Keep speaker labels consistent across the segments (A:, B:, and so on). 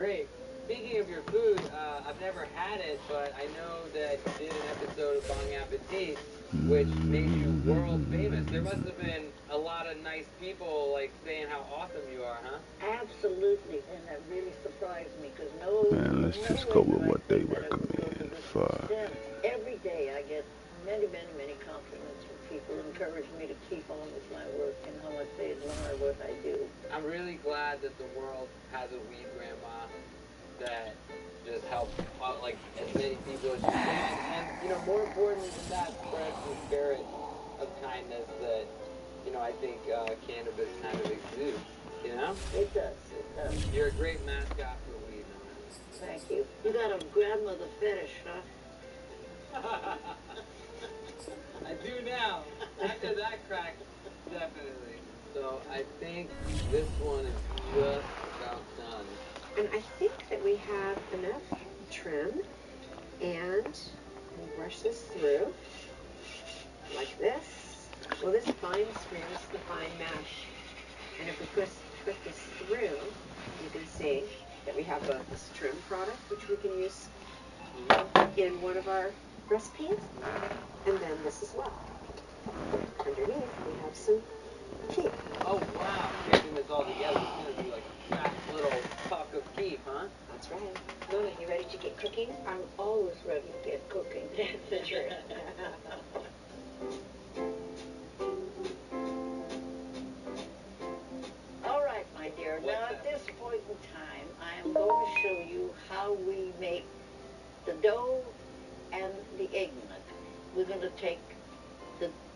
A: Great. Speaking of your food, I've never had it, but I know that you did an episode of Bon Appetit, which made you world famous. There must have been a lot of nice people like saying how awesome you are, huh?
B: Absolutely, and that really surprised me because
C: Man, let's just go with what they recommend for.
B: Every day I get many compliments from people who encourage me to keep on with my work and how much they admire what I do.
A: I'm really glad that the world has a weed grandma that just helps out like as many people as she can, and more importantly than that, spreads the spirit of kindness that I think cannabis kind of exudes.
B: It does.
A: You're a great mascot for weed.
B: Thank you. You got a grandmother fetish,
A: huh? I do now. After that crack, definitely. So I think this one is just about done.
D: And I think that we have enough trim, and we'll brush this through like this. Well, this fine trim is the fine mash. And if we put this through, you can see that we have this trim product, which we can use in one of our recipes, and then this as well. Underneath, we have some keef.
A: Oh, wow. Getting this all together is going to be like a fat little puck of keef, huh?
D: That's right. Mona, you ready to get cooking?
B: I'm always ready to get cooking.
D: That's the truth.
B: All right, my dear. Now, at this point in time, I am going to show you how we make the dough and the eggnog. We're going to take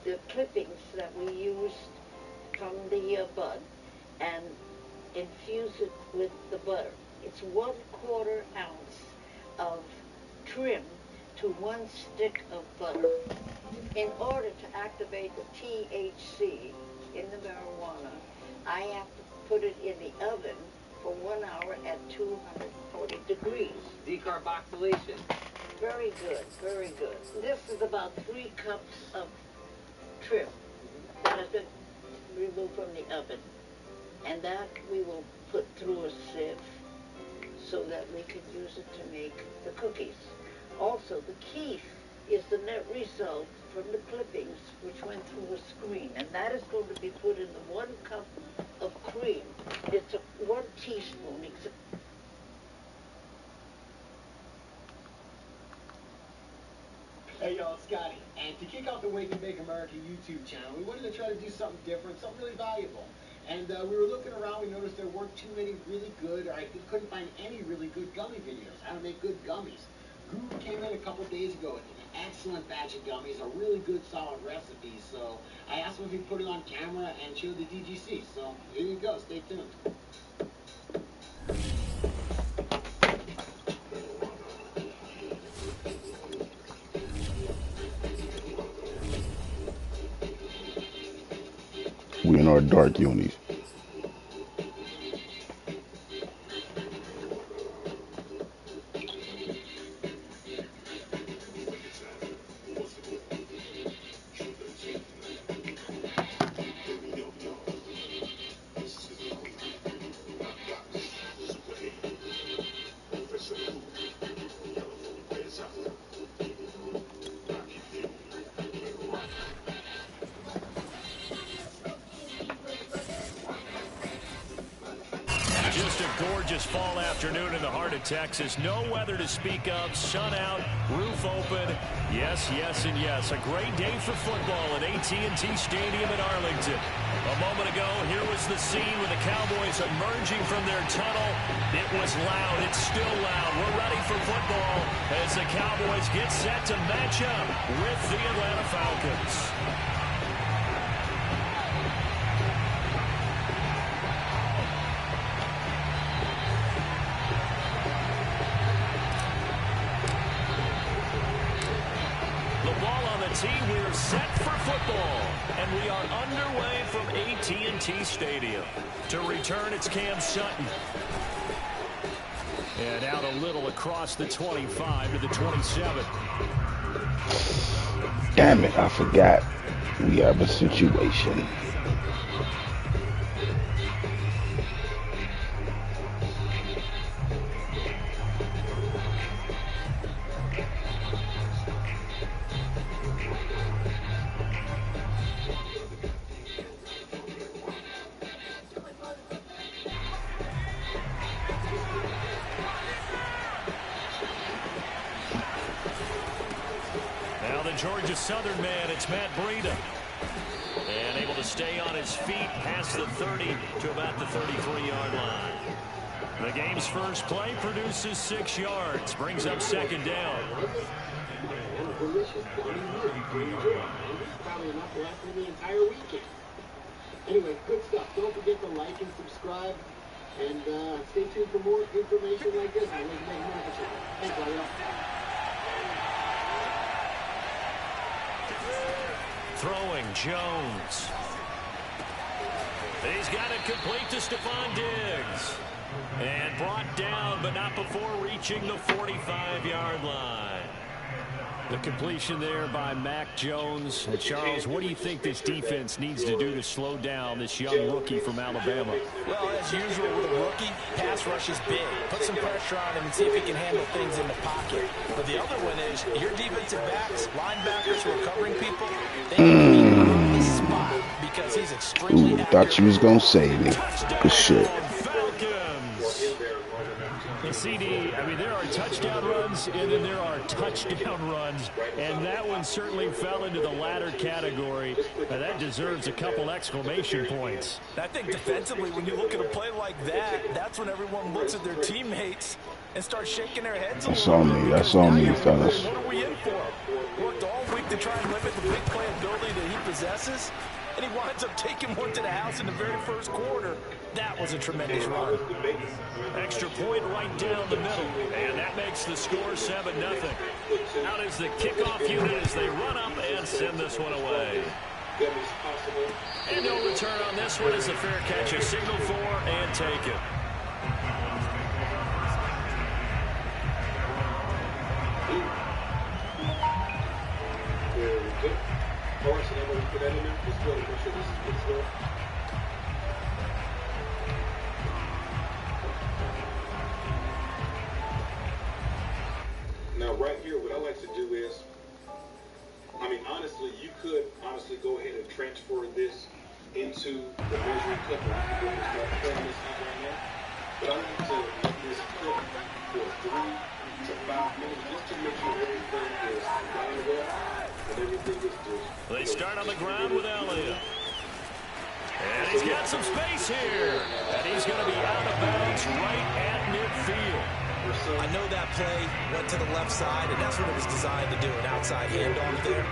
B: the clippings that we used from the bud and infuse it with the butter. It's 1/4 ounce of trim to 1 stick of butter. In order to activate the THC in the marijuana, I have to put it in the oven for 1 hour at 240 degrees.
A: Decarboxylation.
B: Very good, very good. This is about 3 cups of trim that has been removed from the oven. And that we will put through a sieve so that we can use it to make the cookies. Also, the keef is the net result from the clippings which went through a screen, and that is going to be put in the 1 cup of cream. It's 1 teaspoon.
E: Hey y'all, Scotty. And to kick off the Wake and Bake America YouTube channel, we wanted to try to do something different, something really valuable. And we were looking around, we noticed there weren't too many really good, or I couldn't find any really good gummy videos, how to make good gummies. Guru came in a couple days ago with an excellent batch of gummies, a really good solid recipe, so I asked him if he'd put it on camera and show the DGC. So here you go, stay tuned.
C: We in our dark unis.
F: Just a gorgeous fall afternoon in the heart of Texas. No weather to speak of. Sun out, roof open. Yes, yes, and yes. A great day for football at AT&T Stadium in Arlington. A moment ago, here was the scene with the Cowboys emerging from their tunnel. It was loud. It's still loud. We're ready for football as the Cowboys get set to match up with the Atlanta Falcons. We're set for football, and we are underway from AT&T Stadium. To return, it's Cam Sutton. And out a little across the 25 to the 27.
C: Damn it, I forgot. We have a situation.
F: Georgia Southern man, it's Matt Breida. And able to stay on his feet past the 30 to about the 33-yard line. The game's first play produces 6 yards, brings up second down.
E: Anyway, good stuff. Don't forget to like and subscribe. And stay tuned for more information like this. Thanks, Mario.
F: Throwing Jones. He's got it complete to Stephon Diggs. And brought down, but not before reaching the 45-yard line. The completion there by Mac Jones. And Charles, what do you think this defense needs to do to slow down this young rookie from Alabama?
G: Well, as usual with a rookie, pass rush is big. Put some pressure on him and see if he can handle things in the pocket. But the other one is your defensive backs, linebackers who are covering people, they can be on the spot because he's extremely accurate.
C: Thought you was going to save me. Good shit.
F: The CD, I mean, there are touchdown runs, and then there are touchdown runs, and that one certainly fell into the latter category. That deserves a couple exclamation points.
G: I think defensively, when you look at a play like that, that's when everyone looks at their teammates and starts shaking their heads.
C: That's on me. That's on me, fellas.
G: What are we in for? Worked all week to try and limit the big play ability that he possesses, and he winds up taking one to the house in the very first quarter. That was a tremendous run.
F: Extra point right down the middle, and that makes the score 7-0. Out is the kickoff unit as they run up and send this one away. And no return on this one as the fair catch is signaled for and taken.
H: Now, right here, what I like to do is, I mean, honestly, you could go ahead and transfer this into the measuring cup. You could go and start playing this out right now. But I like to let this cook for 3 to 5 minutes just to make sure everything is lined up and everything is just.
F: They start on the ground with Elliott. And he's got some space here. And he's going to be out of bounds right at midfield.
G: I know that play went to the left side, and that's what it was designed to do, an outside handoff there.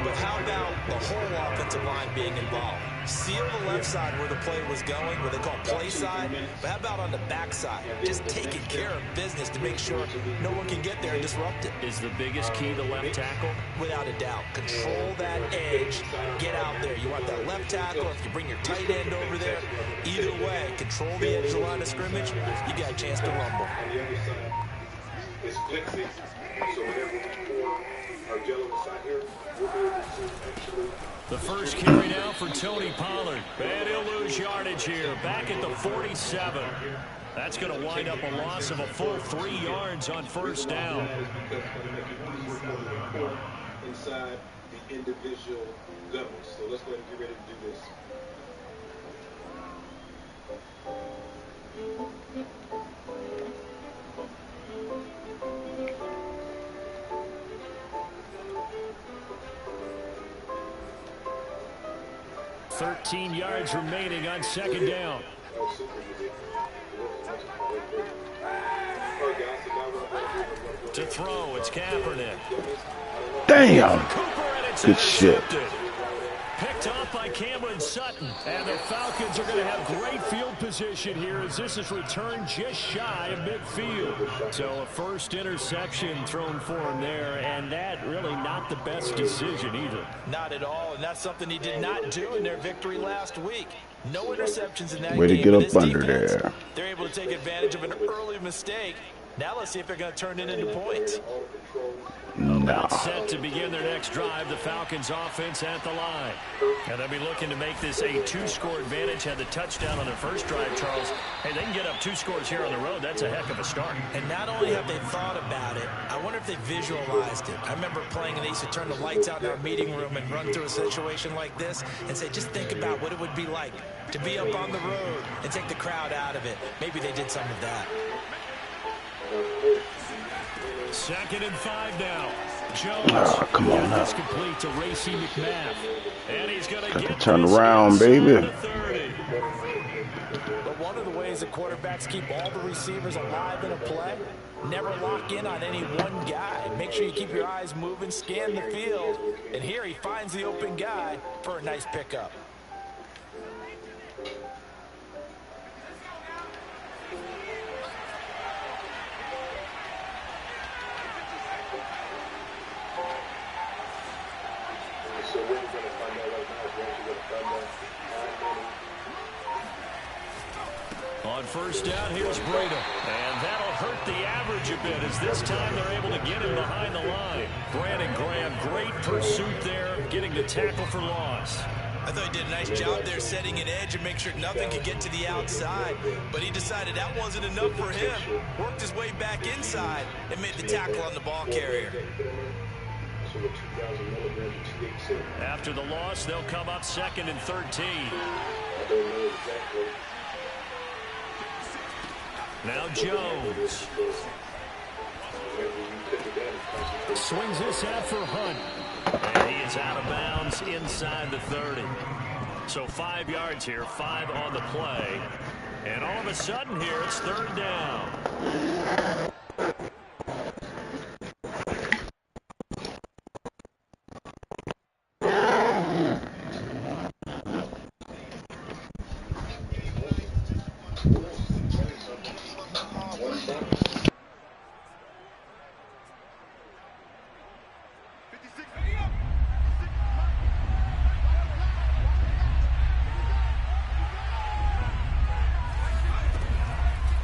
G: But how about the whole offensive line being involved? Seal the left side where the play was going, where they call play side. But how about on the back side? Just taking care of business to make sure no one can get there and disrupt it.
F: Is the biggest key the left tackle?
G: Without a doubt. Control that edge. Get out there. You want that left tackle. If you bring your tight end over there, either way, control the edge of the line of scrimmage. You got a chance to rumble.
H: It's flexing, so whenever we pour our gel on the side here, we'll be able to actually.
F: The first carry now for Tony Pollard. And he'll lose yardage here, back at the 47. That's going to wind up a loss of a full 3 yards on first down.
H: Inside the individual levels. So let's go ahead and get ready to do this.
F: $13 yards remaining on second down. To throw, it's Kaepernick.
C: Damn.
F: Cooper, and it's
C: Good shit.
F: Picked off by Cameron Sutton. And the Falcons are going to have great field position here as this is returned just shy of midfield. So a first interception thrown for him there, and that really not the best decision either.
G: Not at all, and that's something he did not do in their victory last week. No interceptions in that
C: Way to
G: game.
C: get up
G: This
C: under
G: defense,
C: there.
G: They're able to take advantage of an early mistake. Now let's see if they're going to turn it into points.
C: Nah.
F: Set to begin their next drive, the Falcons offense at the line. And they'll be looking to make this a 2-score advantage. Had the touchdown on their first drive, Charles. Hey, they can get up 2 scores here on the road. That's a heck of a start.
G: And not only have they thought about it, I wonder if they visualized it. I remember playing and they used to turn the lights out in our meeting room and run through a situation like this and say, just think about what it would be like to be up on the road and take the crowd out of it. Maybe they did some of that.
F: 2nd and 5 now. Jones
C: come on
F: got
C: now.
F: this complete to Racey McMath. And he's going to
C: Got to
F: get
C: turn
F: this
C: around,
F: inside
C: baby.
F: the 30.
G: But one of the ways that quarterbacks keep all the receivers alive in a play, never lock in on any one guy. Make sure you keep your eyes moving, scan the field. And here he finds the open guy for a nice pickup.
H: So what we're going to find out right now is we're actually going to find out how many.
F: On first down, here's Breda. And that'll hurt the average a bit as this time they're able to get him behind the line. Brandon Graham, great pursuit there, getting the tackle for loss.
G: I thought he did a nice job there setting an edge and make sure nothing could get to the outside. But he decided that wasn't enough for him. Worked his way back inside and made the tackle on the ball carrier.
F: After the loss, they'll come up 2nd and 13. Now Jones. Swings this out for Hunt. And he is out of bounds inside the 30. So 5 yards here, 5 on the play. And all of a sudden here, it's 3rd down.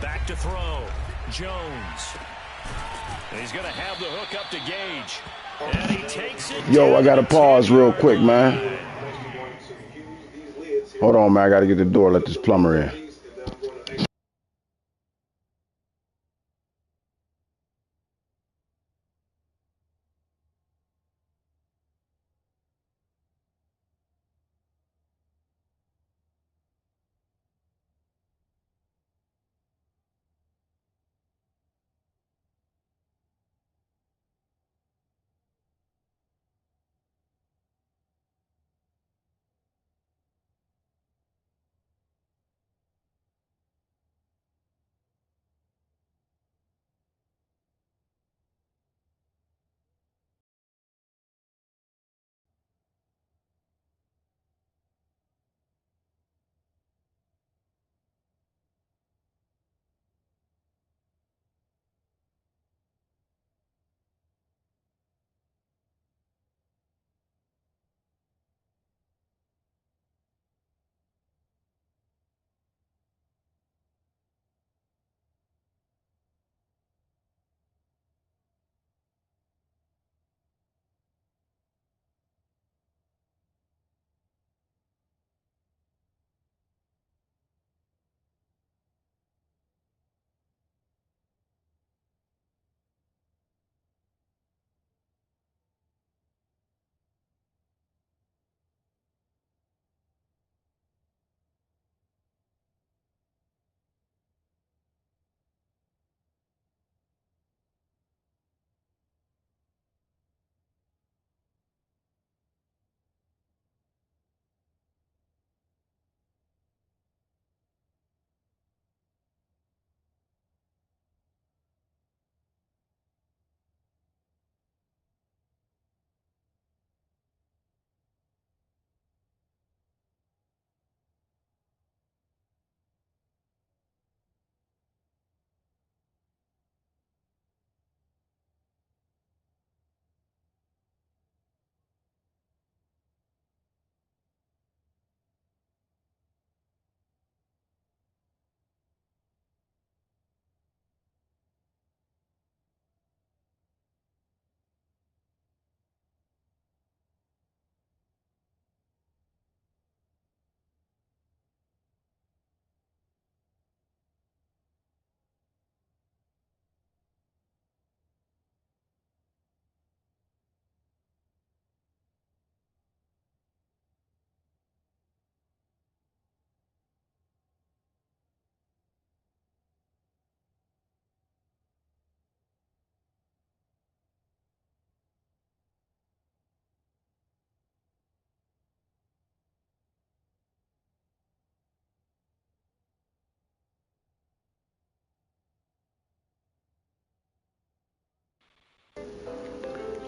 F: Back to throw. Jones. And he's going to have the hook up to Gage. And he takes it.
C: Yo, I got to pause real quick, man. Hold on, man. I got to get the door. Let this plumber in.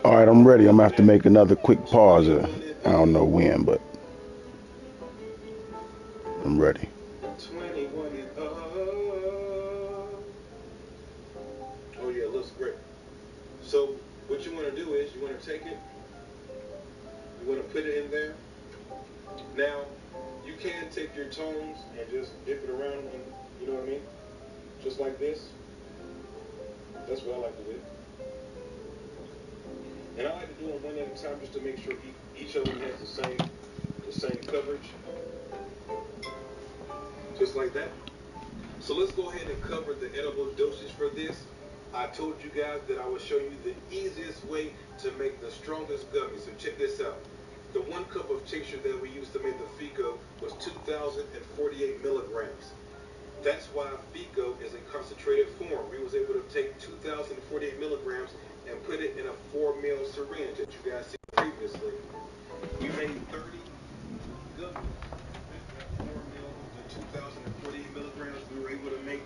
C: All right, I'm ready. I'm going to have to make another quick pause. I don't know when, but I'm ready.
H: 21 and up. Oh yeah, it looks great. So what you want to do is you want to take it, you want to put it in there. Now you can take your tongs and just dip it around, and you know what I mean, just like this. That's what I like to do. And I like to do them one at a time just to make sure each of them has the same coverage. Just like that. So let's go ahead and cover the edible dosage for this. I told you guys that I would show you the easiest way to make the strongest gummy. So check this out. The 1 cup of tincture that we used to make the Fico was 2,048 milligrams. That's why Fico is a concentrated form. We was able to take 2,048 milligrams and put it in a 4 ml syringe that you guys seen previously. We made 30 gummies. 4 ml to 2,048 milligrams. We were able to make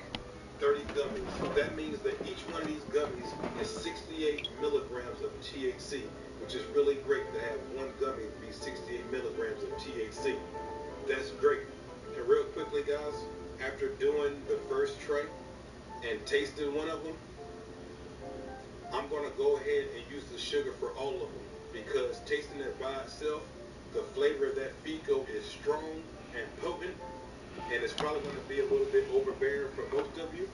H: 30 gummies. That means that each one of these gummies is 68 milligrams of THC, which is really great to have one gummy be 68 milligrams of THC. That's great. And real quickly, guys, after doing the first tray and tasting one of them, I'm going to go ahead and use the sugar for all of them, because tasting it by itself, the flavor of that Fico is strong and potent, and it's probably going to be a little bit overbearing for most of you.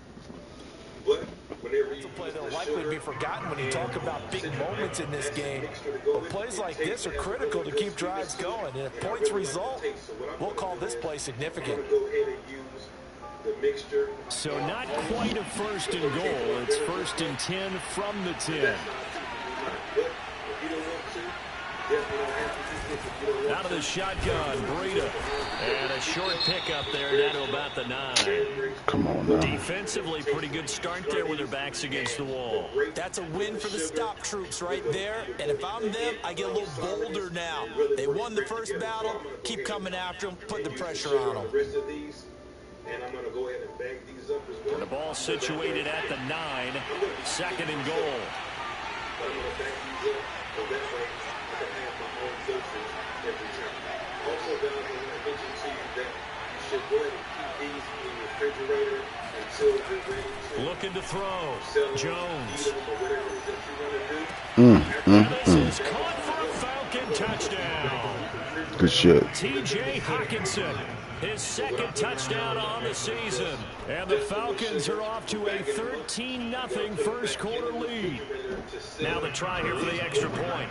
H: But whenever you
G: It's a play
H: use
G: that'll
H: the
G: likely
H: sugar
G: be forgotten when you talk about big moments in this game.
H: But
G: But plays like this are critical to keep drives going. And if points result, we'll call this play significant.
H: I'm going to go ahead and use the mixture.
F: So not quite a 1st and goal. It's 1st and 10 from the 10. Out of the shotgun, Breida. And a short pickup there down to about the 9.
C: Come on now.
F: Defensively, pretty good start there with their backs against the wall.
G: That's a win for the stop troops right there. And if I'm them, I get a little bolder now. They won the first battle. Keep coming after them. Put the pressure on them.
H: And I'm going to go ahead and bag these up as well.
F: And the ball situated at the 9. 2nd and goal.
H: But I'm going to bag these up, so that way I can have my own dosage every time. Also, guys, I want to mention to you that you should go ahead and keep these in your refrigerator until you're ready to
F: looking to throw.
H: sell them,
F: Jones.
H: eat them, or whatever it is that you want to do.
F: This is caught for a Falcon touchdown.
C: Good shit.
F: T.J. Hawkinson, his 2nd touchdown on the season. And the Falcons are off to a 13-0 first quarter lead. Now the try here for the extra point.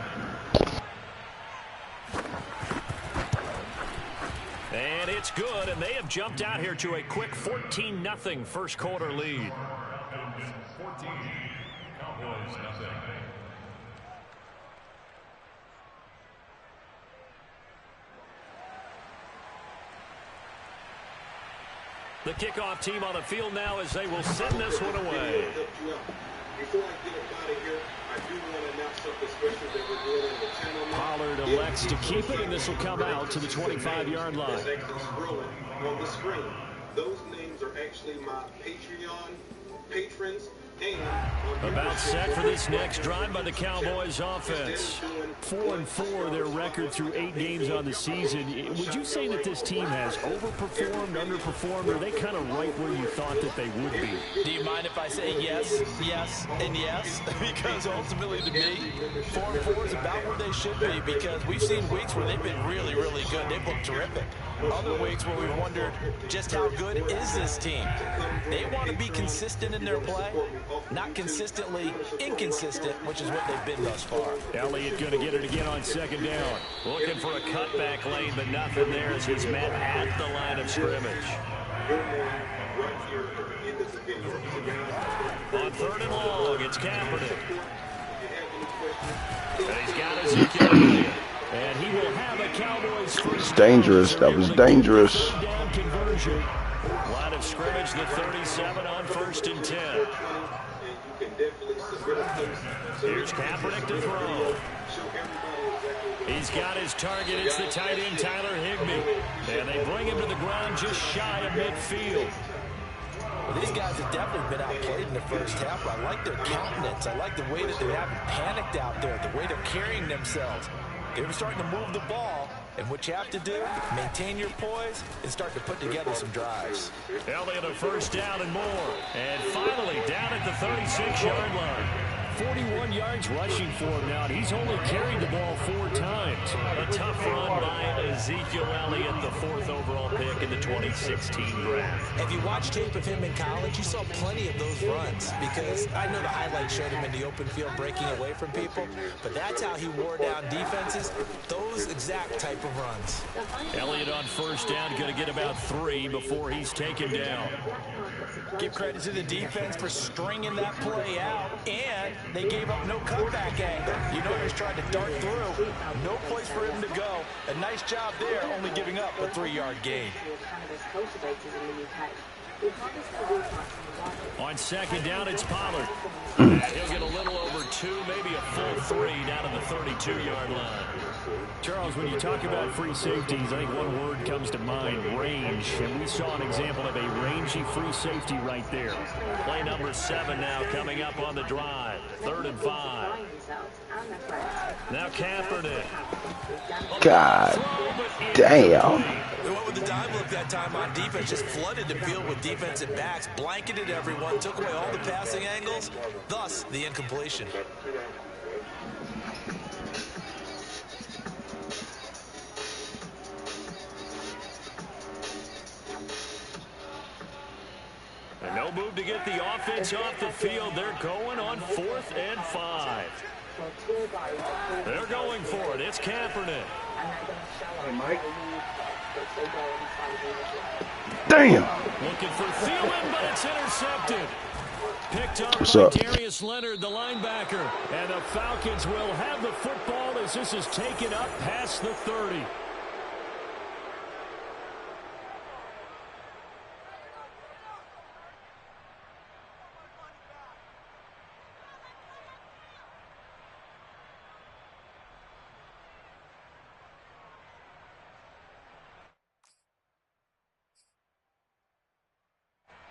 F: And it's good, and they have jumped out here to a quick 14-0 first quarter lead.
I: Cowboys nothing.
F: The kickoff team on the field now as they will send this one away.
H: Before I get up out of here, I do want to announce something special that we're doing in the channel now.
F: Pollard elects to keep it, and this will come out to the 25-yard line.
H: It's actually scrolling on the screen. Those names are actually my Patreon patrons.
F: About set for this next drive by the Cowboys offense. 4-4 their record through 8 games on the season. Would you say that this team has overperformed, underperformed, or are they kind of right where you thought that they would be?
G: Do you mind if I say yes, yes, and yes? Because ultimately to me, 4-4 is about where they should be, because we've seen weeks where they've been really, really good. They've looked terrific. Other weeks where we've wondered just how good is this team. They want to be consistent in their play, not consistently inconsistent, which is what they've been thus far.
F: Elliott going to get it again on 2nd down. Looking for a cutback lane, but nothing there as he's met at the line of scrimmage. On 3rd and long, it's Kaepernick. And he's got Ezekiel Elliott. And he will have a Cowboys first.
C: It's dangerous. That was dangerous.
F: Down conversion. Line of scrimmage, the 37 on 1st and 10. Here's Kaepernick to throw. He's got his target. It's the tight end, Tyler Higbee. And they bring him to the ground just shy of midfield.
G: These guys have definitely been outplayed in the first half, but I like their countenance. I like the way that they haven't panicked out there, the way they're carrying themselves. They're starting to move the ball, and what you have to do, maintain your poise and start to put together some drives.
F: Elliott a first down and more. And finally down at the 36-yard line. 41 yards rushing for him now, and he's only carried the ball 4 times. A tough run by Ezekiel Elliott, the 4th overall pick in the 2016 draft.
G: If you watched tape of him in college, you saw plenty of those runs, because I know the highlights showed him in the open field breaking away from people, but that's how he wore down defenses, those exact type of runs.
F: Elliott on first down, going to get about 3 before he's taken down.
G: Give credit to the defense for stringing that play out, and they gave up no cutback angle. You know, he was trying to dart through. No place for him to go. A nice job there, only giving up a 3-yard gain.
F: On second down, it's Pollard. He'll get a little over 2, maybe a full 3 down to the 32-yard line. Charles, when you talk about free safeties, I think one word comes to mind, range. And we saw an example of a rangy free safety right there. Play number 7 now coming up on the drive. 3rd and 5. Now Kaepernick.
C: God damn.
G: They went with the dime look that time on defense, just flooded the field with defensive backs, blanketed everyone, took away all the passing angles, thus the incompletion.
F: And no move to get the offense off the field. They're going on 4th and 5. They're going for it. It's Kaepernick.
C: Hey, Mike. Damn.
F: Looking for Thielen, but it's intercepted. Picked up
C: What's
F: by
C: up?
F: Darius Leonard, the linebacker. And the Falcons will have the football as this is taken up past the 30.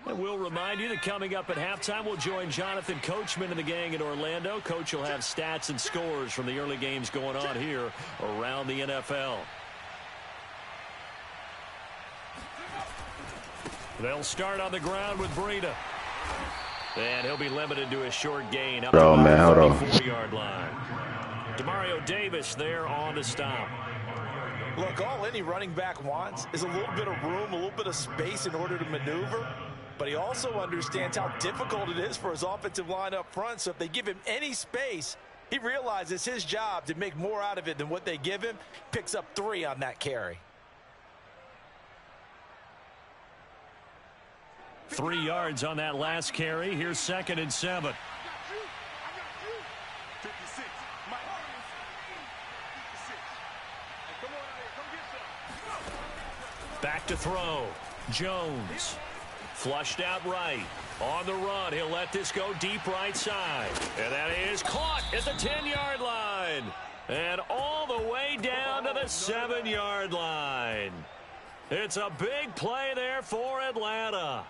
F: And we'll remind you that coming up at halftime, we'll join Jonathan Coachman and the gang in Orlando. Coach will have stats and scores from the early games going on here around the NFL. They'll start on the ground with Breida. And he'll be limited to a short gain up to the 34-yard line. Demario Davis there on the stop.
G: Look, all any running back wants is a little bit of room, a little bit of space in order to maneuver. But he also understands how difficult it is for his offensive line up front. So if they give him any space, he realizes his job to make more out of it than what they give him. Picks up 3 on that carry.
F: 3 yards on that last carry. Here's 2nd and 7. Back to throw. Jones. Flushed out right. On the run. He'll let this go deep right side. And that is caught at the 10-yard line. And all the way down to the 7-yard line. It's a big play there for Atlanta.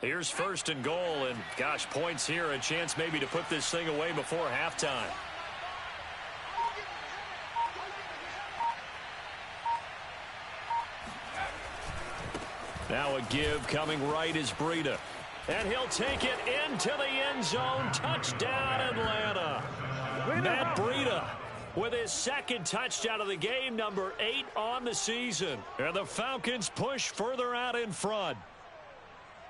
F: Here's 1st and goal, and gosh, points here, a chance maybe to put this thing away before halftime. Now a give coming right is Breida. And he'll take it into the end zone. Touchdown, Atlanta. Matt Breida with his 2nd touchdown of the game, number 8 on the season. And the Falcons push further out in front.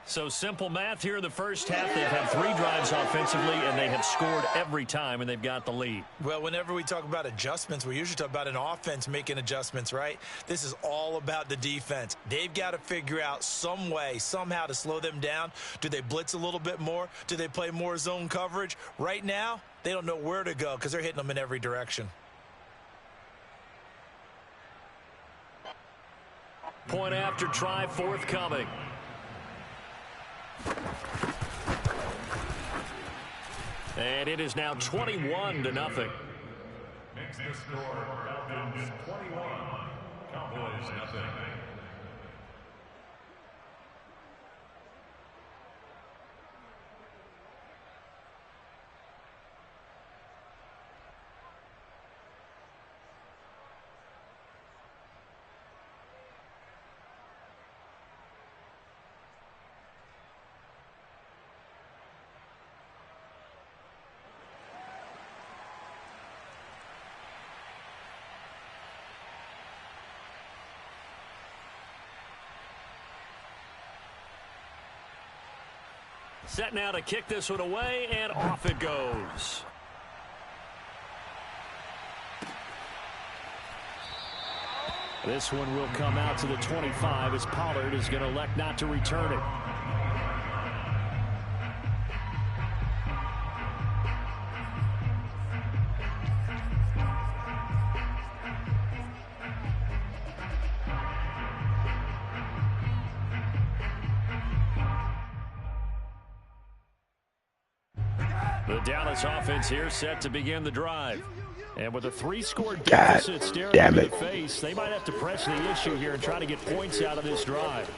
F: So simple math here in the first half. They've had 3 drives offensively, and they have scored every time, and they've got the lead.
G: Well, whenever we talk about adjustments, we usually talk about an offense making adjustments, right? This is all about the defense. They've got to figure out some way, somehow to slow them down. Do they blitz a little bit more? Do they play more zone coverage? Right now, they don't know where to go because they're hitting them in every direction.
F: Point after try forthcoming. And it is now 21-0.
I: Makes the score Falcons 21, Cowboys nothing.
F: Set now to kick this one away, and off it goes. This one will come out to the 25 as Pollard is going to elect not to return it. The Dallas offense here set to begin the drive. And with a 3-score deficit staring them in the face, they might have to press the issue here and try to get points out of this drive.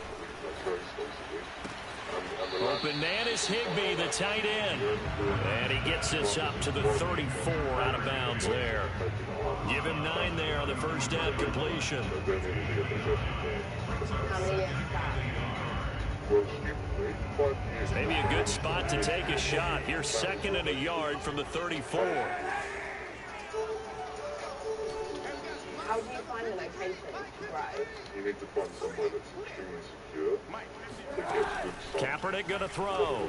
F: Open man is Higbee, the tight end. And he gets this up to the 34 out of bounds there. Give him 9 there on the first down completion. Maybe a good spot to take a shot. Here's 2nd and a yard from the 34.
D: How do you find the location to drive?
H: You need to find somewhere that's extremely secure.
F: Kaepernick going to throw.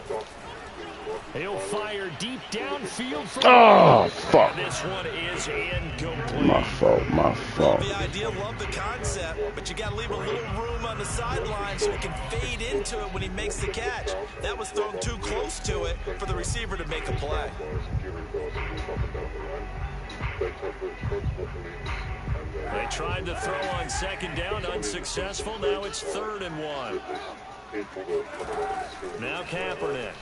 F: He'll fire deep downfield.
C: Oh, fuck.
F: This one is incomplete.
C: My fault, my fault.
G: Love the idea, love the concept, but you got to leave a little room on the sideline so he can fade into it when he makes the catch. That was thrown too close to it for the receiver to make a play.
F: They tried to throw on 2nd down, unsuccessful. Now it's 3rd and 1. Now Kaepernick.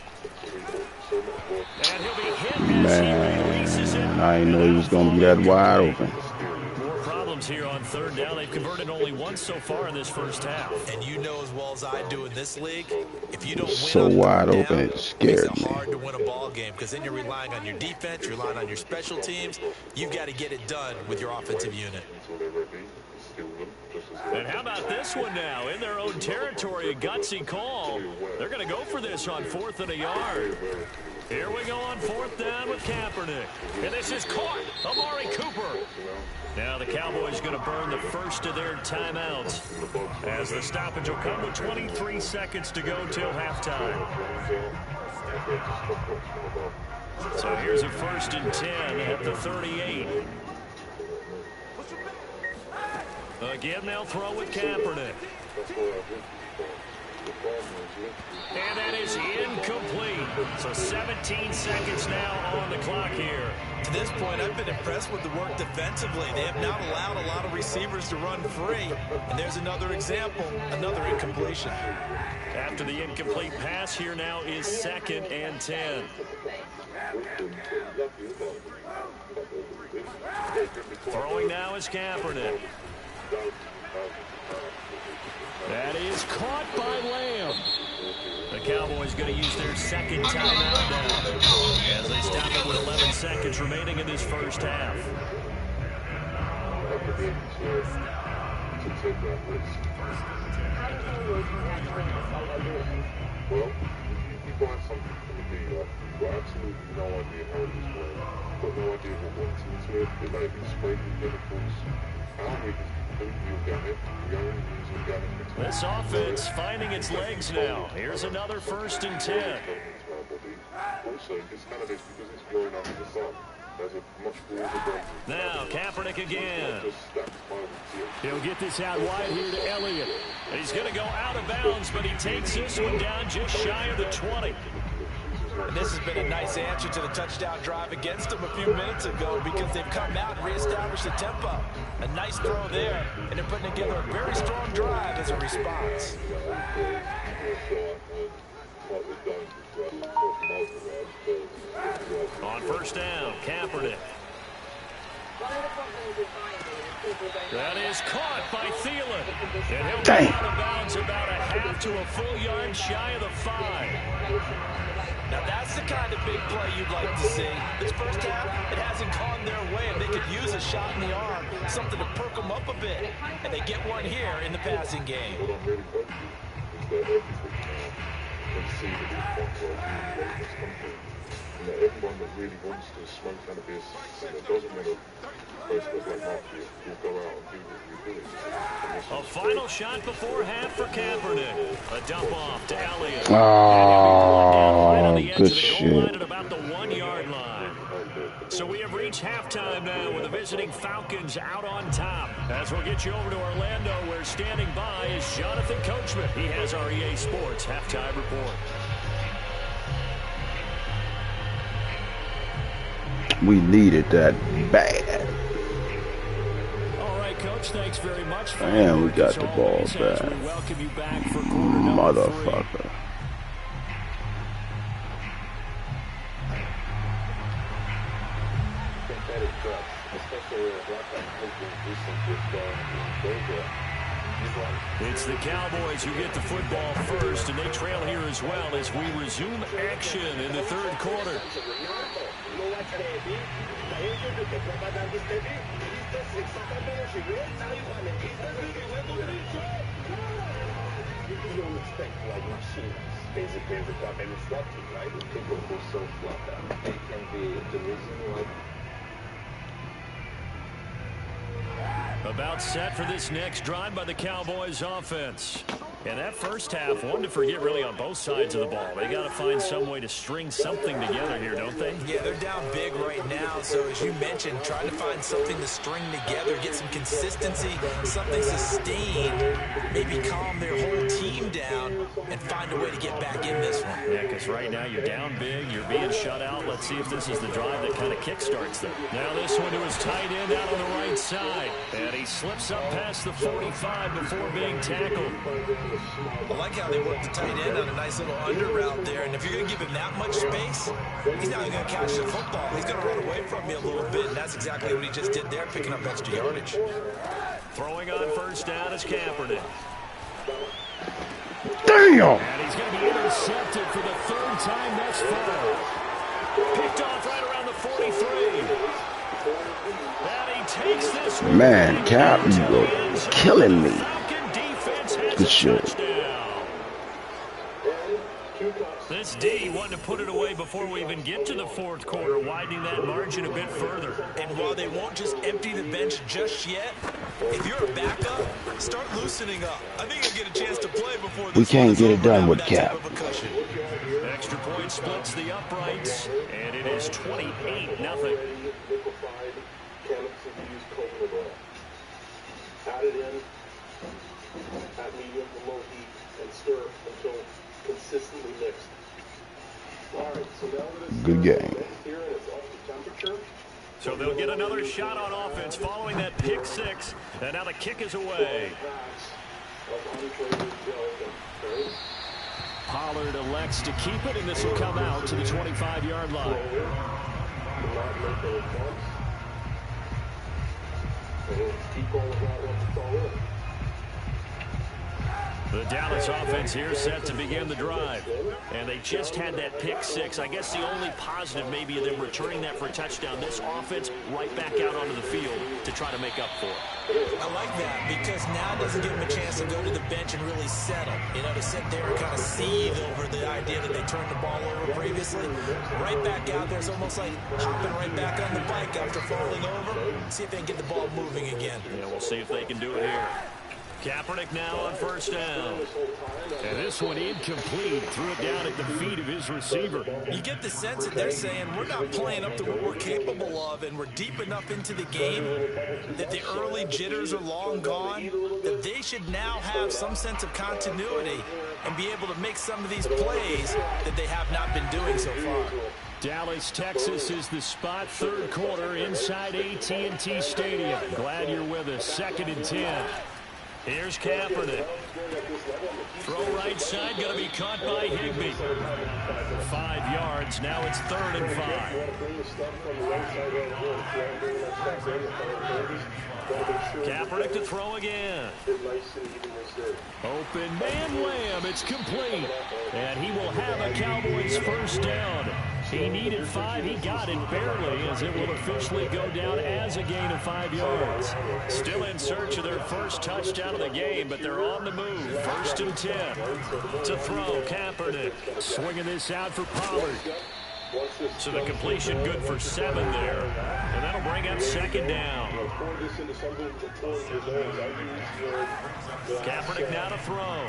F: And he'll be hit as he releases it.
C: I didn't know he was going to be that wide open.
F: More problems here on 3rd down. They've converted only once so far in this first half.
G: And you know as well as I do in this league, if you don't win
C: So
G: on
C: wide
G: down,
C: open, it scared
G: makes it
C: me.
G: hard to win a ball game because then you're relying on your defense, you're relying on your special teams. You've got to get it done with your offensive unit.
F: And how about this one now? In their own territory, a gutsy call. They're going to go for this on 4th and a yard. Here we go on 4th down with Kaepernick. And this is caught. Amari Cooper. Now the Cowboys going to burn the first of their timeouts as the stoppage will come with 23 seconds to go till halftime. So here's a 1st and 10 at the 38. Again, they'll throw with Kaepernick. And that is incomplete. So 17 seconds now on the clock here.
G: To this point, I've been impressed with the work defensively. They have not allowed a lot of receivers to run free. And there's another example, another incompletion.
F: After the incomplete pass, here now is 2nd and 10. Throwing now is Kaepernick. That is caught by Lamb. The Cowboys going to use their 2nd timeout now as they stop it with 11 seconds remaining in this first half.
H: Well, you buy something from the dealer, you've got absolutely no idea how it is working. You've got no idea what went into it. It may be sprayed with chemicals. Our rig is completely organic. We only use organic materials.
F: This offense finding its legs now. Here's another 1st and 10.
H: Also, this cannabis, because it's growing up in the sun, there's a much broader range.
F: Now Kaepernick again. He'll get this out wide here to Elliott. And he's going to go out of bounds, but he takes this one down just shy of the 20.
G: And this has been a nice answer to the touchdown drive against them a few minutes ago because they've come out and reestablished the tempo. A nice throw there, and they're putting together a very strong drive as a response.
F: On first down, Kaepernick. That is caught by Thielen. And he'll be out of bounds about a half to a full yard shy of the 5.
G: Now that's the kind of big play you'd like to see. This first half, it hasn't gone their way, and they could use a shot in the arm, something to perk them up a bit. And they get one here in the passing game.
H: What I'm really hoping is that every week now, they see that this football really this country. You know, everyone that really wants to smoke cannabis, and it doesn't want to post a black market, will go out and do what we're doing.
F: A final shot before half for Kaepernick. A dump off to Elliott.
C: Oh, good shit.
F: At about the 1 yard line. So we have reached halftime now with the visiting Falcons out on top. As we'll get you over to Orlando, where standing by is Jonathan Coachman. He has our EA Sports halftime report.
C: We needed that bad.
F: All right, Coach, thanks very much. For
C: And we got the ball back.
F: We welcome you back for quarter number 3.
C: Motherfucker.
F: It's the Cowboys who get the football first, and they trail here as well as we resume action in the third quarter.
H: You don't expect like machines. Basically, the top end is floppy, right? People who so flop that. It can be the reason like.
F: About set for this next drive by the Cowboys offense. And that first half, one to forget really on both sides of the ball. They got to find some way to string something together here, don't they?
G: Yeah, they're down big right now. So as you mentioned, trying to find something to string together, get some consistency, something sustained, maybe calm their whole team down and find a way to get back in this one.
F: Yeah, because right now you're down big, you're being shut out. Let's see if this is the drive that kind of kickstarts them. Now this one to his tight end out on the right side. And he slips up past the 45 before being tackled.
G: I like how they work the tight end on a nice little under route there. And if you're going to give him that much space, he's not going to catch the football. He's going to run away from you a little bit, and that's exactly what he just did there, picking up extra yardage.
F: Throwing on first down is Kaepernick.
C: Damn!
F: And he's going to be intercepted for the third time thus far. Picked off right around the 43. And he takes this one.
C: Man, Cap, you are killing me. Good shit.
F: This D wanting to put it away before we even get to the fourth quarter, widening that margin a bit further.
G: And while they won't just empty the bench just yet, if you're a backup, start loosening up. I think you'll get a chance to play before this.
C: We can't get it done with Cap.
F: Extra point splits the uprights, and it is 28-0.
H: Add it in at medium to low heat and stir until consistently mixed. All right, so now that it's
C: good game.
H: Here and it's up to temperature.
F: So they'll get another shot on offense following that pick six, and now the kick is away. Pollard elects to keep it, and this will come out to the 25-yard line.
H: Keep all of that once it's all in.
F: The Dallas offense here set to begin the drive. And they just had that pick six. I guess the only positive maybe of them returning that for a touchdown. This offense right back out onto the field to try to make up for it.
G: I like that because now it doesn't give them a chance to go to the bench and really settle. You know, to sit there and kind of seethe over the idea that they turned the ball over previously. Right back out there. It's almost like hopping right back on the bike after falling over. See if they can get the ball moving again.
F: Yeah, we'll see if they can do it here. Kaepernick now on first down. And this one incomplete. Threw it down at the feet of his receiver.
G: You get the sense that they're saying we're not playing up to what we're capable of, and we're deep enough into the game that the early jitters are long gone, that they should now have some sense of continuity and be able to make some of these plays that they have not been doing so far.
F: Dallas, Texas is the spot. Third quarter inside AT&T Stadium. Glad you're with us. 2nd and 10. Here's Kaepernick. Throw right side, going to be caught by Higbee. 5 yards. Now it's 3rd and 5. Kaepernick to throw again. Open man Lamb. It's complete. And he will have a Cowboys first down. He needed 5. He got it barely, as it will officially go down as a gain of 5 yards. Still in search of their first touchdown of the game, but they're on the move. 1st and 10. To throw, Kaepernick. Swinging this out for Pollard. So the completion good for 7 there. And that'll bring up 2nd down. Kaepernick now to throw.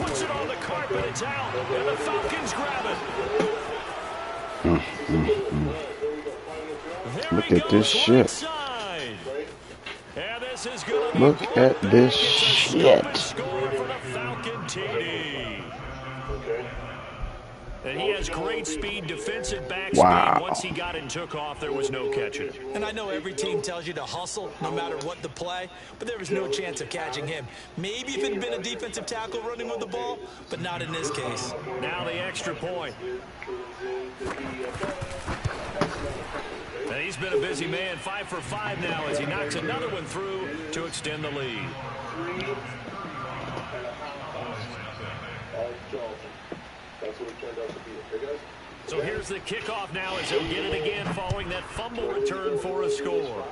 F: Puts it on the carpet. It's out. And the Falcons grab it.
C: Look at this shit. Look at this shit.
F: And he has great speed, defensive back speed. Once he got and took off, there was no catching it.
G: And I know every team tells you to hustle no matter what the play, but there was no chance of catching him. Maybe if it had been a defensive tackle running with the ball, but not in this case.
F: Now the extra point. And he's been a busy man. 5 for 5 now as he knocks another one through to extend the lead. So here's the kickoff now as he'll get it again following that fumble return for a score.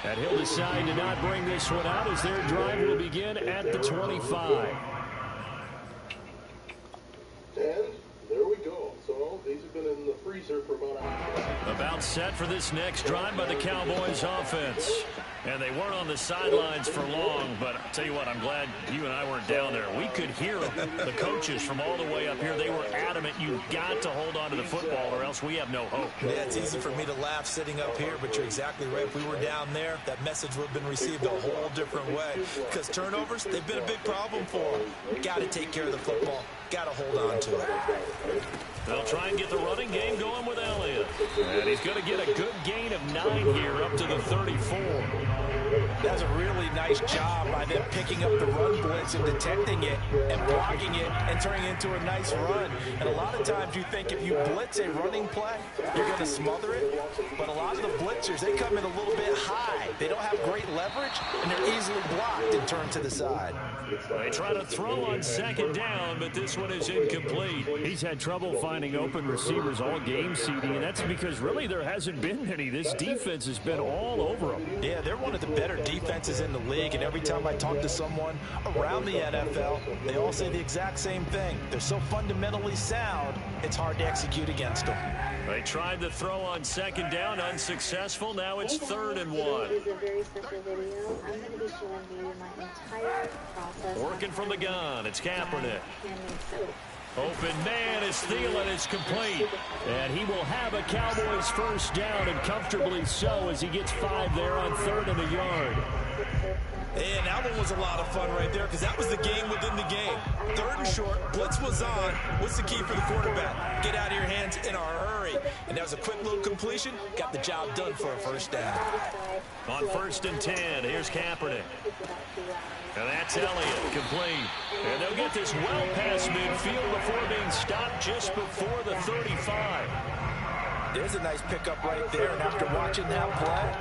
F: And he'll decide to not bring this one out as their drive will begin at the 25.
H: And there we go. So these have been in the freezer for about an hour.
F: About set for this next drive by the Cowboys offense. And they weren't on the sidelines for long, but I'll tell you what, I'm glad you and I weren't down there. We could hear the coaches from all the way up here. They were adamant, you've got to hold on to the football or else we have no hope.
G: Yeah, it's easy for me to laugh sitting up here, but you're exactly right. If we were down there, that message would have been received a whole different way. Because turnovers, they've been a big problem for them. Got to take care of the football. Got to hold on to it.
F: They'll try and get the running game going with Elliott. And he's going to get a good gain of 9 here up to the 34.
G: That's a really nice job by them picking up the run blitz and detecting it and blocking it and turning it into a nice run. And a lot of times you think if you blitz a running play, you're going to smother it. But a lot of the blitzers, they come in a little bit high. They don't have great leverage, and they're easily blocked and turned to the side.
F: They try to throw on 2nd down, but this one is incomplete. He's had trouble finding open receivers all game, CD, and that's because really there hasn't been any. This defense has been all over them.
G: Yeah, they're one of the better defenses in the league, and every time I talk to someone around the NFL, they all say the exact same thing. They're so fundamentally sound, it's hard to execute against them.
F: They tried to throw on 2nd down, unsuccessful. Now it's 3rd and 1.
J: This is a very special video. I'm going to be showing you my entire process.
F: Working from the gun, it's Kaepernick. Open man is Thielen. It's complete. And he will have a Cowboys first down, and comfortably so, as he gets 5 there on 3rd and a yard.
G: And that one was a lot of fun right there because that was the game within the game. 3rd and short, blitz was on. What's the key for the quarterback? Get out of your hands in a hurry. And that was a quick little completion. Got the job done for a first down.
F: On 1st and 10, here's Kaepernick. And that's Elliott, complete. And they'll get this well past midfield before being stopped just before the 35.
G: There's a nice pickup right there. And after watching that play,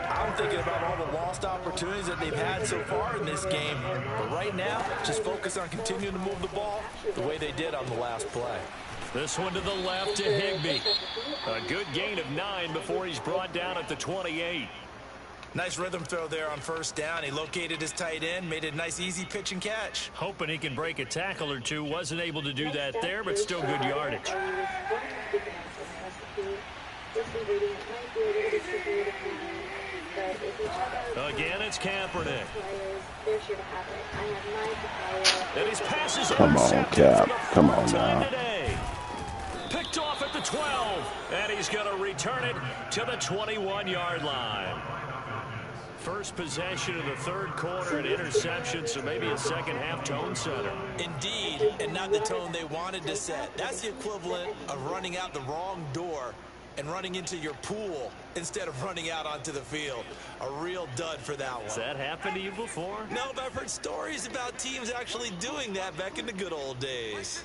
G: I'm thinking about all the lost opportunities that they've had so far in this game. But right now, just focus on continuing to move the ball the way they did on the last play.
F: This one to the left to Higbee. A good gain of 9 before he's brought down at the 28.
G: Nice rhythm throw there on first down. He located his tight end, made a nice easy pitch and catch.
F: Hoping he can break a tackle or two. Wasn't able to do that there, but still good yardage. Again, it's Kaepernick. And his pass is
C: come on, Cap. Come on now.
F: Today. Picked off at the 12. And he's going to return it to the 21-yard line. First possession of the 3rd quarter, an interception, so maybe a second-half tone setter.
G: Indeed, and not the tone they wanted to set. That's the equivalent of running out the wrong door and running into your pool instead of running out onto the field. A real dud for that one.
F: Has that happened to you before?
G: No, but I've heard stories about teams actually doing that back in the good old days.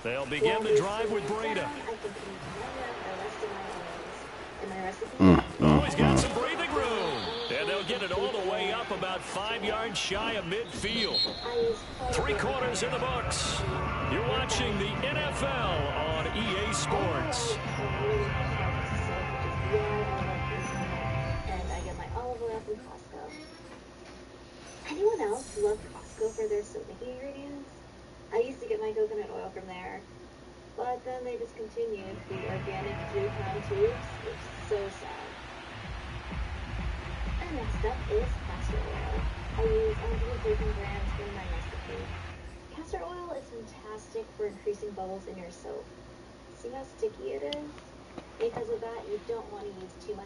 F: They'll begin the drive with Breida. Oh, he's got some breathing room. And they'll get it all the way up about 5 yards shy of midfield. 3 quarters in the books. You're watching the NFL on EA Sports.
J: And I get my olive oil from Costco. Anyone else love Costco for their soda ingredients? I used to get my coconut oil from there, but then they discontinued the organic 3-pound tubes. It's so sad. And next up is castor oil. I use 113 grams in my recipe. Castor oil is fantastic for increasing bubbles in your soap. See how sticky it is? Because of that, you don't want to use too much.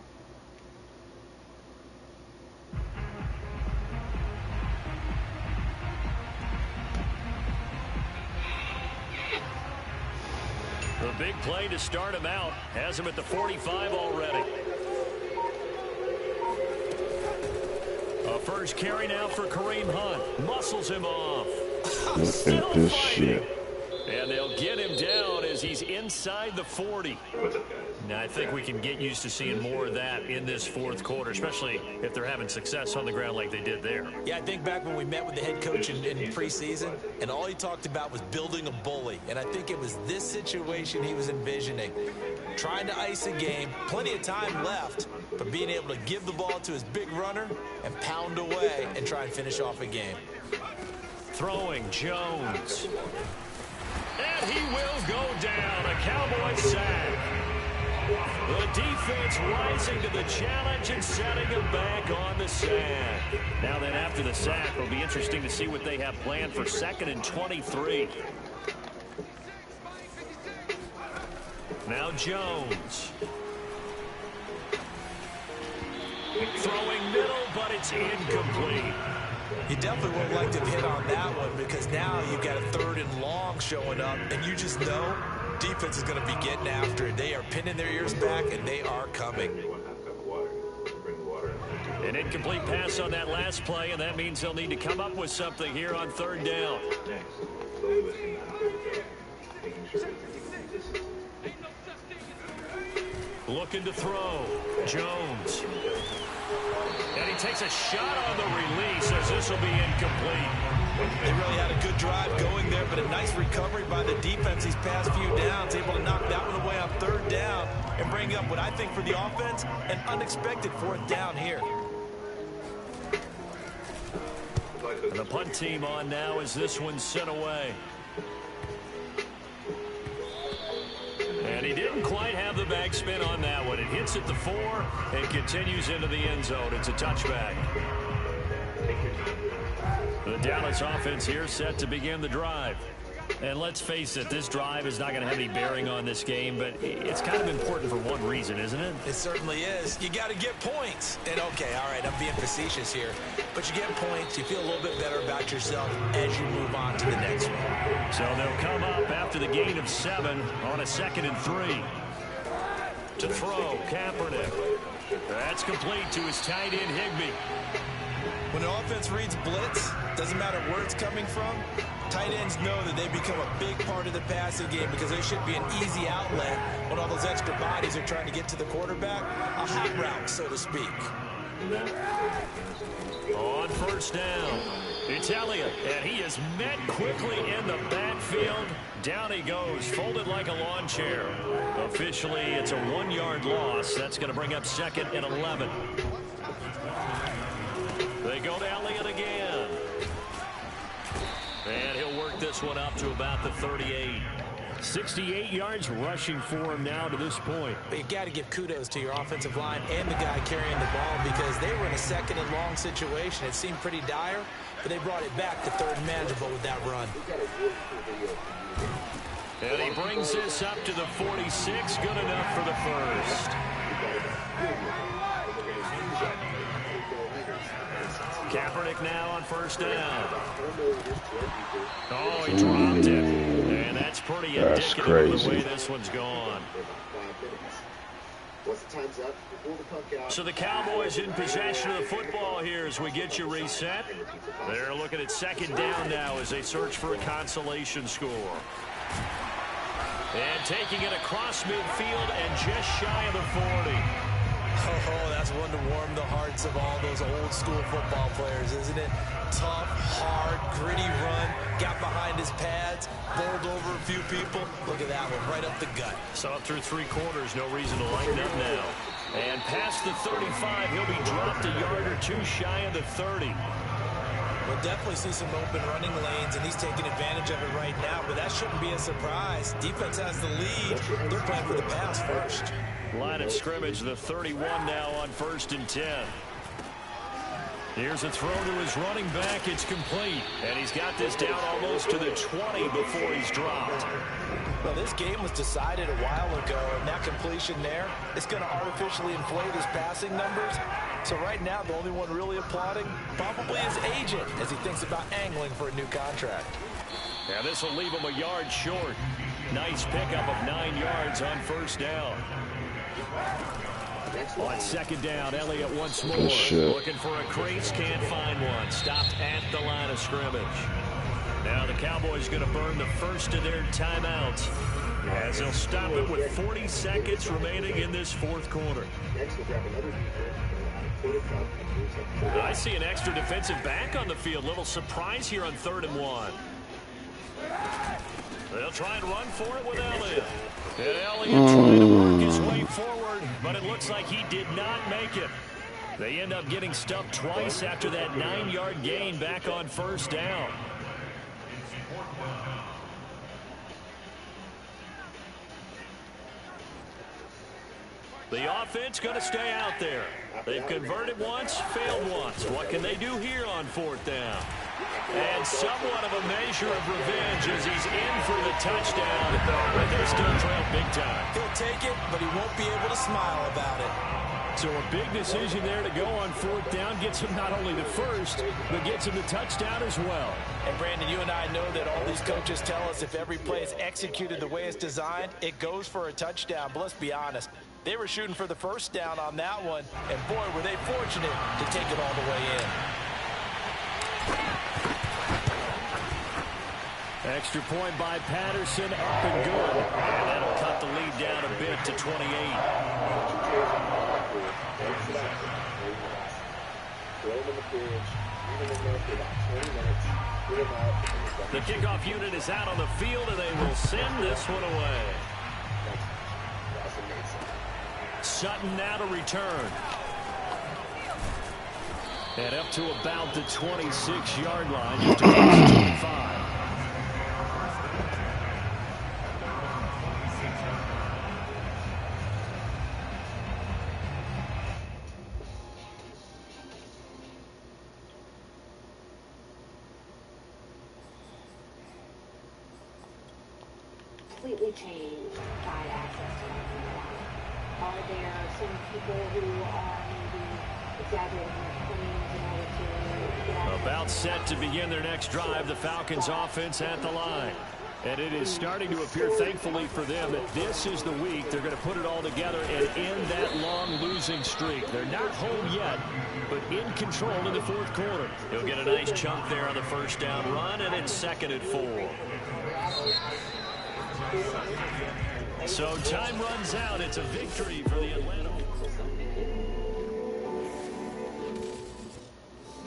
F: The big play to start him out has him at the 45 already. A first carry now for Kareem Hunt. Muscles him off. Still
C: this
F: fighting.
C: shit.
F: And they'll get him down as he's inside the 40. Now, I think we can get used to seeing more of that in this fourth quarter, especially if they're having success on the ground like they did there.
G: Yeah, I think back when we met with the head coach in preseason, and all he talked about was building a bully. And I think it was this situation he was envisioning. Trying to ice a game, plenty of time left, but being able to give the ball to his big runner and pound away and try and finish off a game.
F: Throwing Jones. And he will go down. A Cowboys sack. The defense rising to the challenge and setting him back on the sack. Now then, after the sack, it'll be interesting to see what they have planned for 2nd and 23. Now Jones. Throwing middle, but it's incomplete.
G: You definitely would like to hit on that one because now you've got a 3rd and long showing up, and you just know defense is going to be getting after it. They are pinning their ears back, and they are coming.
F: An incomplete pass on that last play, and that means they'll need to come up with something here on 3rd down. Looking to throw. Jones. And he takes a shot on the release as this will be incomplete.
G: They really had a good drive going there, but a nice recovery by the defense these past few downs, able to knock that one away on 3rd down and bring up what I think for the offense, an unexpected 4th down here.
F: And the punt team on now as this one's sent away. And he didn't quite have the bag spin on that one. It hits at the 4 and continues into the end zone. It's a touchback. The Dallas offense here set to begin the drive. And let's face it, this drive is not going to have any bearing on this game, but it's kind of important for one reason, isn't it?
G: It certainly is. You got to get points. And okay, all right, I'm being facetious here, but you get points, you feel a little bit better about yourself as you move on to the next one.
F: So they'll come up after the gain of 7 on a 2nd and 3. To throw, Kaepernick. That's complete to his tight end, Higbee.
G: When an offense reads blitz, doesn't matter where it's coming from, tight ends know that they become a big part of the passing game because they should be an easy outlet when all those extra bodies are trying to get to the quarterback. A hot route, so to speak.
F: On 1st down, it's Elliott, and he is met quickly in the backfield. Down he goes, folded like a lawn chair. Officially, it's a 1-yard loss. That's going to bring up 2nd and 11. They go to Elliott again. And he'll work this one up to about the 38. 68 yards rushing for him now to this point.
G: But you got to give kudos to your offensive line and the guy carrying the ball because they were in a 2nd and long situation. It seemed pretty dire, but they brought it back to 3rd and manageable with that run.
F: And he brings this up to the 46. Good enough for the first. Kaepernick now on first down. Oh, he dropped it. And that's pretty indicative of the way this one's gone. So the Cowboys in possession of the football here as we get you reset. They're looking at second down now as they search for a consolation score. And taking it across midfield and just shy of the 40.
G: Oh, that's one to warm the hearts of all those old school football players, isn't it? Tough, hard, gritty run, got behind his pads, bowled over a few people. Look at that one, right up the gut.
F: So up through 3 quarters, no reason to lighten up now. And past the 35, he'll be dropped a yard or 2 shy of the 30.
G: We'll definitely see some open running lanes, and he's taking advantage of it right now, but that shouldn't be a surprise. Defense has the lead. They're playing for the pass first.
F: Line of scrimmage, the 31 now on 1st and 10. Here's a throw to his running back. It's complete. And he's got this down almost to the 20 before he's dropped.
G: Well, this game was decided a while ago, and that completion there is going to artificially inflate his passing numbers. So right now, the only one really applauding probably his agent as he thinks about angling for a new contract.
F: Now this will leave him a yard short. Nice pickup of 9 yards on 1st down. On 2nd down, Elliott once more. Looking for a crease, can't find one. Stopped at the line of scrimmage. Now the Cowboys going to burn the first of their timeouts as they'll stop it with 40 seconds remaining in this 4th quarter. I see an extra defensive back on the field. Little surprise here on 3rd and 1. They'll try and run for it with Elliott. And Elliott trying to work his way forward, but it looks like he did not make it. They end up getting stuffed twice after that 9-yard gain back on 1st down. The offense going to stay out there. They've converted once, failed once. What can they do here on 4th down? And somewhat of a measure of revenge as he's in for the touchdown. But they're still trailed big time.
G: He'll take it, but he won't be able to smile about it.
F: So a big decision there to go on 4th down. Gets him not only the first, but gets him the touchdown as well.
G: And Brandon, you and I know that all these coaches tell us if every play is executed the way it's designed, it goes for a touchdown. But let's be honest. They were shooting for the 1st down on that one, and boy, were they fortunate to take it all the way in.
F: Extra point by Patterson, up and good. And that'll cut the lead down a bit to 28. The kickoff unit is out on the field, and they will send this one away. Sutton now to return. And up to about the 26-yard line. Just across the 25.
J: Completely changed by access to everyone. Are there some people who are maybe exaggerating their claims in order to get out?
F: About set to begin their next drive, the Falcons offense at the line. And it is starting to appear, thankfully for them, that this is the week they're going to put it all together and end that long losing streak. They're not home yet, but in control in the 4th quarter. He'll get a nice chunk there on the 1st down run, and it's 2nd and 4. So time runs out. It's a victory for the Atlanta.